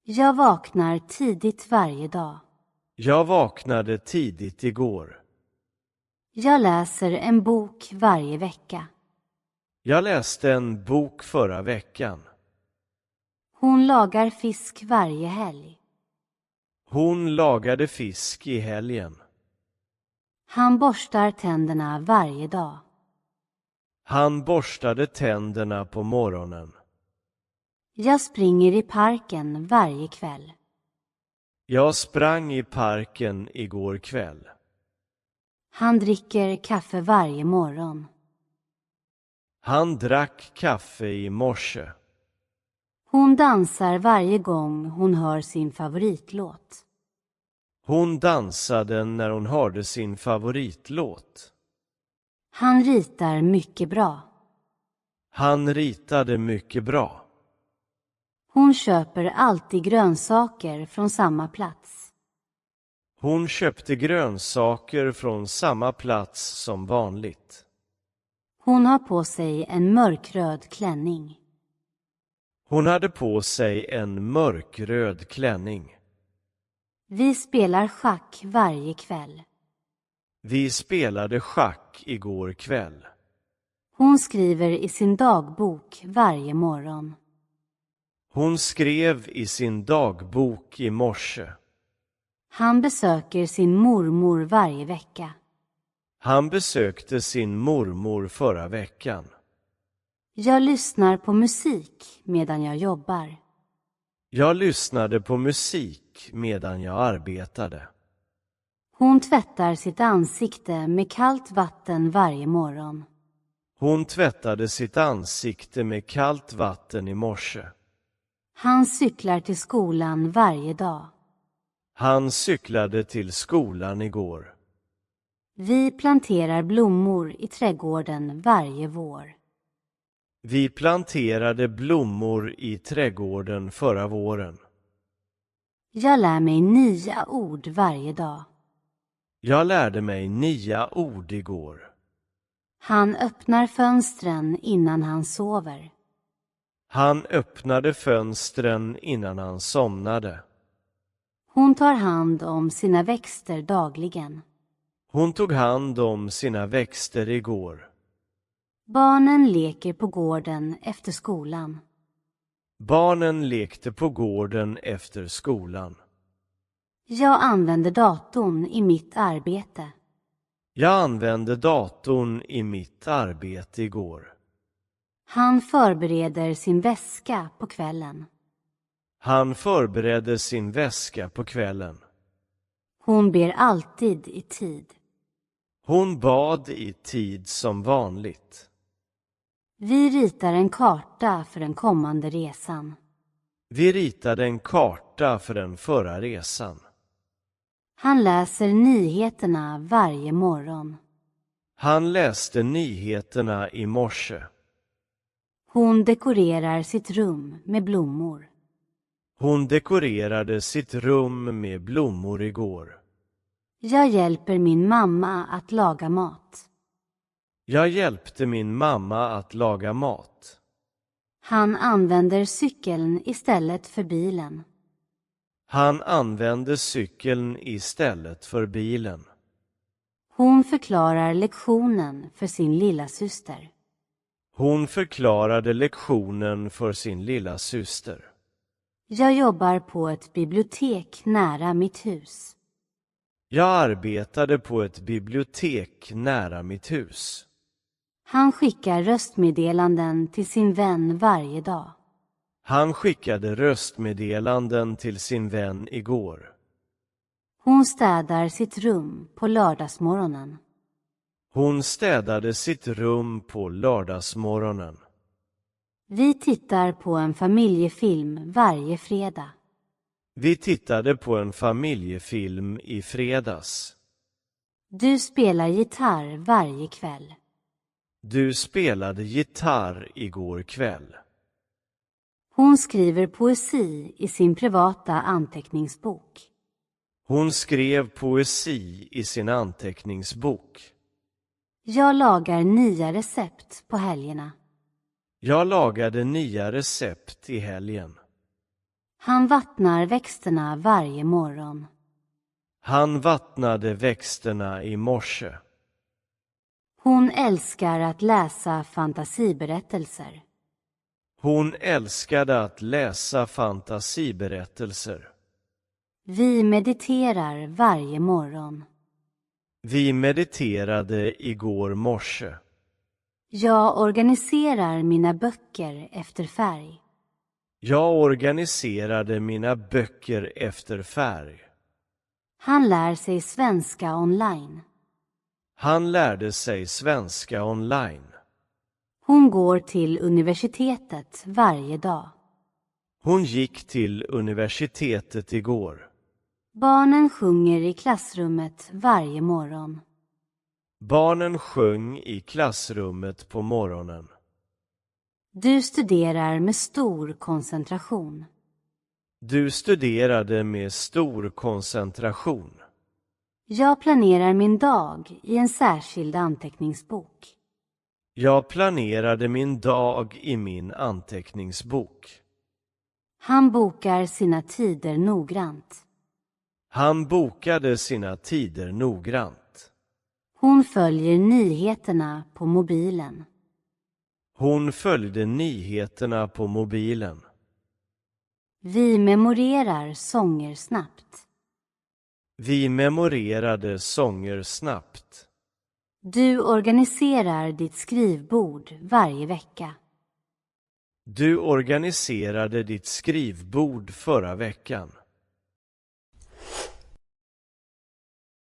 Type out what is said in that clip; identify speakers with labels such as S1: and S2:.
S1: Jag vaknar tidigt varje dag.
S2: Jag vaknade tidigt igår.
S1: Jag läser en bok varje vecka.
S2: Jag läste en bok förra veckan.
S1: Hon lagar fisk varje helg.
S2: Hon lagade fisk i helgen.
S1: Han borstar tänderna varje dag.
S2: Han borstade tänderna på morgonen.
S1: Jag springer i parken varje kväll.
S2: Jag sprang i parken igår kväll.
S1: Han dricker kaffe varje morgon.
S2: Han drack kaffe i morse.
S1: Hon dansar varje gång hon hör sin favoritlåt.
S2: Hon dansade när hon hörde sin favoritlåt.
S1: Han ritar mycket bra.
S2: Han ritade mycket bra.
S1: Hon köper alltid grönsaker från samma plats.
S2: Hon köpte grönsaker från samma plats som vanligt.
S1: Hon har på sig en mörkröd klänning.
S2: Hon hade på sig en mörkröd klänning.
S1: Vi spelar schack varje kväll.
S2: Vi spelade schack igår kväll.
S1: Hon skriver i sin dagbok varje morgon.
S2: Hon skrev i sin dagbok i morse.
S1: Han besöker sin mormor varje vecka.
S2: Han besökte sin mormor förra veckan.
S1: Jag lyssnar på musik medan jag jobbar.
S2: Jag lyssnade på musik medan jag arbetade.
S1: Hon tvättar sitt ansikte med kallt vatten varje morgon.
S2: Hon tvättade sitt ansikte med kallt vatten i morse.
S1: Han cyklar till skolan varje dag.
S2: Han cyklade till skolan igår.
S1: Vi planterar blommor i trädgården varje vår.
S2: Vi planterade blommor i trädgården förra våren.
S1: Jag lär mig nya ord varje dag.
S2: Jag lärde mig nya ord igår.
S1: Han öppnar fönstren innan han sover.
S2: Han öppnade fönstren innan han somnade.
S1: Hon tar hand om sina växter dagligen.
S2: Hon tog hand om sina växter igår.
S1: Barnen leker på gården efter skolan.
S2: Barnen lekte på gården efter skolan.
S1: Jag använder datorn i mitt arbete.
S2: Jag använde datorn i mitt arbete igår.
S1: Han förbereder sin väska på kvällen.
S2: Han förberedde sin väska på kvällen.
S1: Hon ber alltid i tid.
S2: Hon bad i tid som vanligt.
S1: Vi ritar en karta för den kommande resan.
S2: Vi ritade en karta för den förra resan.
S1: Han läser nyheterna varje morgon.
S2: Han läste nyheterna i morse.
S1: Hon dekorerar sitt rum med blommor.
S2: Hon dekorerade sitt rum med blommor igår.
S1: Jag hjälper min mamma att laga mat.
S2: Jag hjälpte min mamma att laga mat.
S1: Han använder cykeln istället för bilen.
S2: Han använde cykeln istället för bilen.
S1: Hon förklarar lektionen för sin lilla syster.
S2: Hon förklarade lektionen för sin lilla syster.
S1: Jag jobbar på ett bibliotek nära mitt hus.
S2: Jag arbetade på ett bibliotek nära mitt hus.
S1: Han skickar röstmeddelanden till sin vän varje dag.
S2: Han skickade röstmeddelanden till sin vän igår.
S1: Hon städar sitt rum på lördagsmorgonen.
S2: Hon städade sitt rum på lördagsmorgonen.
S1: Vi tittar på en familjefilm varje fredag.
S2: Vi tittade på en familjefilm i fredags.
S1: Du spelar gitarr varje kväll.
S2: Du spelade gitarr igår kväll.
S1: Hon skriver poesi i sin privata anteckningsbok.
S2: Hon skrev poesi i sin anteckningsbok.
S1: Jag lagar nya recept på helgerna.
S2: Jag lagade nya recept i helgen.
S1: Han vattnar växterna varje morgon.
S2: Han vattnade växterna i morse.
S1: Hon älskar att läsa fantasiberättelser.
S2: Hon älskade att läsa fantasiberättelser.
S1: Vi mediterar varje morgon.
S2: Vi mediterade igår morse.
S1: Jag organiserar mina böcker efter färg.
S2: Jag organiserade mina böcker efter färg.
S1: Han lär sig svenska online.
S2: Han lärde sig svenska online.
S1: Hon går till universitetet varje dag.
S2: Hon gick till universitetet igår.
S1: Barnen sjunger i klassrummet varje morgon.
S2: Barnen sjöng i klassrummet på morgonen.
S1: Du studerar med stor koncentration.
S2: Du studerade med stor koncentration.
S1: Jag planerar min dag i en särskild anteckningsbok.
S2: Jag planerade min dag i min anteckningsbok.
S1: Han bokar sina tider noggrant.
S2: Han bokade sina tider noggrant.
S1: Hon följer nyheterna på mobilen.
S2: Hon följde nyheterna på mobilen.
S1: Vi memorerar sånger snabbt.
S2: Vi memorerade sånger snabbt.
S1: Du organiserar ditt skrivbord varje vecka.
S2: Du organiserade ditt skrivbord förra veckan.